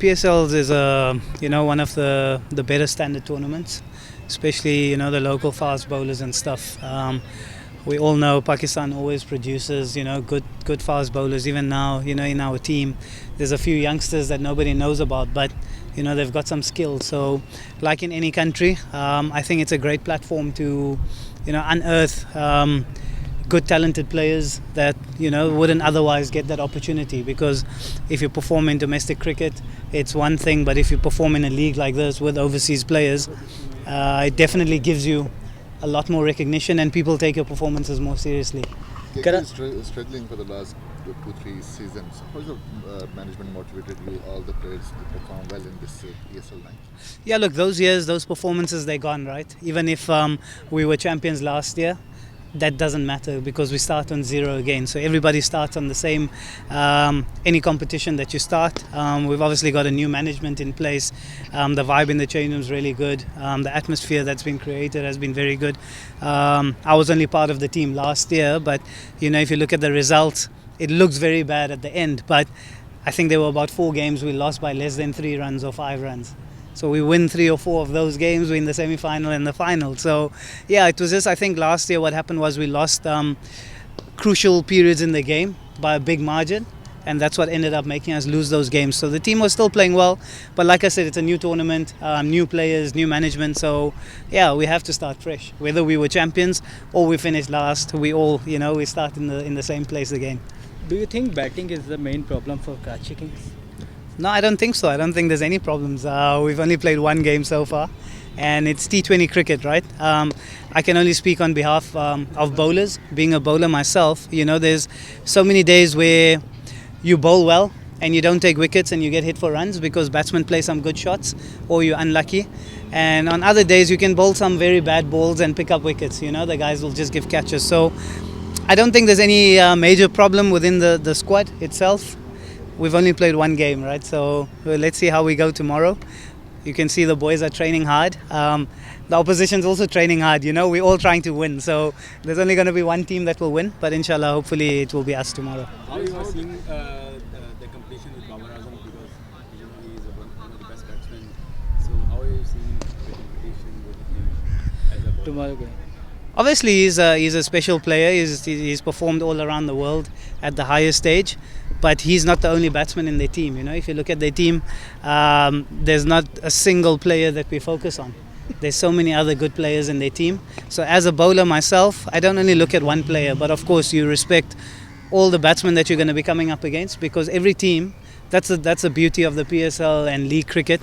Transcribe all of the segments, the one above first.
PSL is one of the better standard tournaments, especially the local fast bowlers and stuff. We all know Pakistan always produces good fast bowlers. Even now in our team, there's a few youngsters that nobody knows about, but they've got some skill. So, like in any country, I think it's a great platform to unearth good talented players that wouldn't otherwise get that opportunity, because if you perform in domestic cricket it's one thing, but if you perform in a league like this with overseas players, it definitely gives you a lot more recognition and people take your performances more seriously. KK is struggling for the last 2-3 seasons. How is the management motivated you, all the players, to perform well in this PSL line? Yeah, look, those years, those performances, they're gone, right? Even if we were champions last year, that doesn't matter because we start on zero again. So everybody starts on the same, any competition that you start. We've obviously got a new management in place. The vibe in the change room is really good. The atmosphere that's been created has been very good. I was only part of the team last year, but if you look at the results, it looks very bad at the end. But I think there were about 4 games we lost by less than 3 runs or 5 runs. So we win 3 or 4 of those games, we in the semi-final and the final. So yeah, it was just, I think last year what happened was we lost crucial periods in the game by a big margin, and that's what ended up making us lose those games. So the team was still playing well, but like I said, it's a new tournament, new players, new management. So yeah, we have to start fresh. Whether we were champions or we finished last, we all, we start in the same place again. Do you think batting is the main problem for Karachi Kings? No, I don't think so. I don't think there's any problems. We've only played 1 game so far, and it's T20 cricket, right? I can only speak on behalf of bowlers. Being a bowler myself, there's so many days where you bowl well and you don't take wickets and you get hit for runs because batsmen play some good shots or you're unlucky. And on other days you can bowl some very bad balls and pick up wickets. The guys will just give catches. So I don't think there's any major problem within the squad itself. We've only played 1 game, right? So let's see how we go tomorrow. You can see the boys are training hard. The opposition's also training hard. We're all trying to win. So there's only going to be 1 team that will win. But inshallah, hopefully it will be us tomorrow. How are you seeing the competition with Babar Azam, because he is one of the best batsmen? So how are you seeing the competition with him as a bowler? Tomorrow game. Obviously, he's a special player. He's performed all around the world at the highest stage, but he's not the only batsman in their team. If you look at their team, there's not a single player that we focus on. There's so many other good players in their team. So as a bowler myself, I don't only look at one player, but of course you respect all the batsmen that you're going to be coming up against, because every team, that's the beauty of the PSL and league cricket.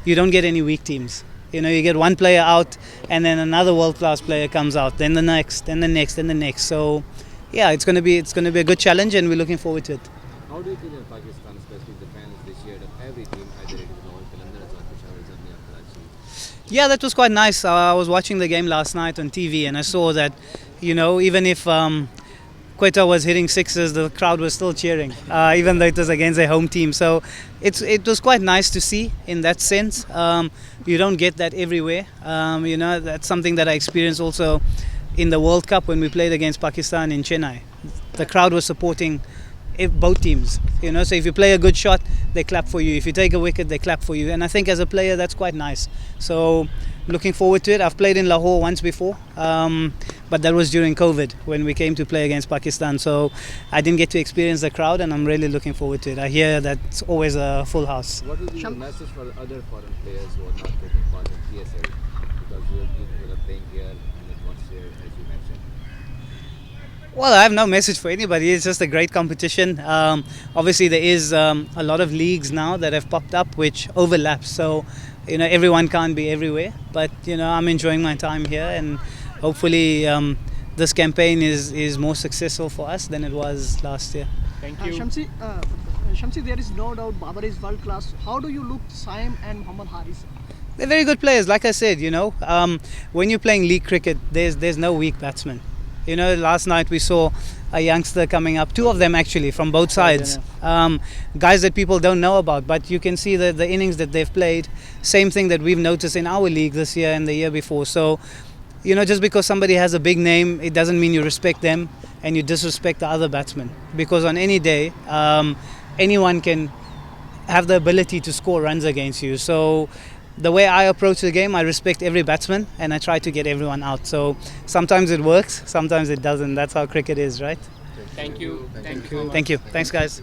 You don't get any weak teams. You get one player out and then another world-class player comes out, then the next, then the next, then the next. So yeah, it's going to be a good challenge and we're looking forward to it. How do you feel in Pakistan, especially the fans this year, that every team, either it is Lahore Qalandars or Peshawar Zalmi or Karachi? Yeah, that was quite nice. I was watching the game last night on TV and I saw that, even if Quetta was hitting sixes, the crowd was still cheering, even though it was against their home team. So it was quite nice to see in that sense. You don't get that everywhere. That's something that I experienced also in the World Cup when we played against Pakistan in Chennai. The crowd was supporting both teams. So if you play a good shot, they clap for you. If you take a wicket, they clap for you. And I think as a player, that's quite nice. So looking forward to it. I've played in Lahore once before, but that was during COVID when we came to play against Pakistan. So I didn't get to experience the crowd, and I'm really looking forward to it. I hear that it's always a full house. What will be your message for other foreign players who are not taking part in PSL? Because you are playing here and it was here, as you mentioned. Well, I have no message for anybody. It's just a great competition. Obviously, there is a lot of leagues now that have popped up which overlap. So, everyone can't be everywhere. But, I'm enjoying my time here, and hopefully this campaign is more successful for us than it was last year. Thank you. Shamsi, there is no doubt Babar is world class. How do you look Saim and Muhammad Haris? They're very good players. Like I said, when you're playing league cricket, there's no weak batsman. Last night we saw a youngster coming up, 2 of them actually from both sides, guys that people don't know about, but you can see the innings that they've played. Same thing that we've noticed in our league this year and the year before. So, just because somebody has a big name, it doesn't mean you respect them and you disrespect the other batsmen, because on any day anyone can have the ability to score runs against you. So the way I approach the game, I respect every batsman and I try to get everyone out. So sometimes it works, sometimes it doesn't. That's how cricket is, right? Thank you. Thank you. Thanks, guys.